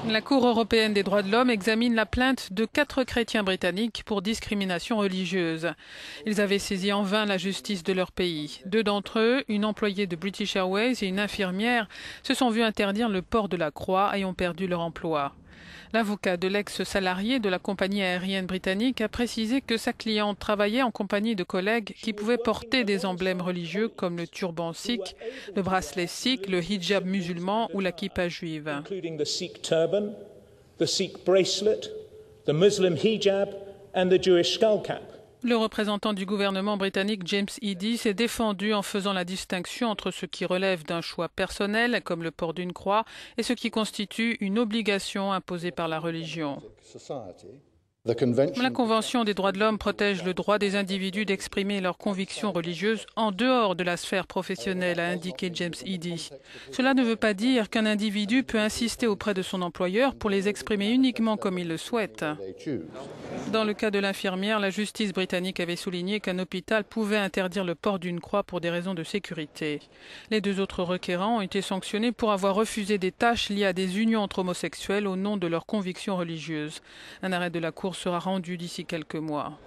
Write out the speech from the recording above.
La Cour européenne des droits de l'homme examine la plainte de 4 chrétiens britanniques pour discrimination religieuse. Ils avaient saisi en vain la justice de leur pays. 2 d'entre eux, une employée de British Airways et une infirmière, se sont vus interdire le port de la croix et ont perdu leur emploi. L'avocat de l'ex-salarié de la compagnie aérienne britannique a précisé que sa cliente travaillait en compagnie de collègues qui pouvaient porter des emblèmes religieux comme le turban sikh, le bracelet sikh, le hijab musulman ou la kippa juive. Le représentant du gouvernement britannique, James Eadie, s'est défendu en faisant la distinction entre ce qui relève d'un choix personnel, comme le port d'une croix, et ce qui constitue une obligation imposée par la religion. La Convention des droits de l'homme protège le droit des individus d'exprimer leurs convictions religieuses en dehors de la sphère professionnelle, a indiqué James Eadie. Cela ne veut pas dire qu'un individu peut insister auprès de son employeur pour les exprimer uniquement comme il le souhaite. Dans le cas de l'infirmière, la justice britannique avait souligné qu'un hôpital pouvait interdire le port d'une croix pour des raisons de sécurité. Les 2 autres requérants ont été sanctionnés pour avoir refusé des tâches liées à des unions entre homosexuels au nom de leurs convictions religieuses. Un arrêt de la Cour sera rendu d'ici quelques mois.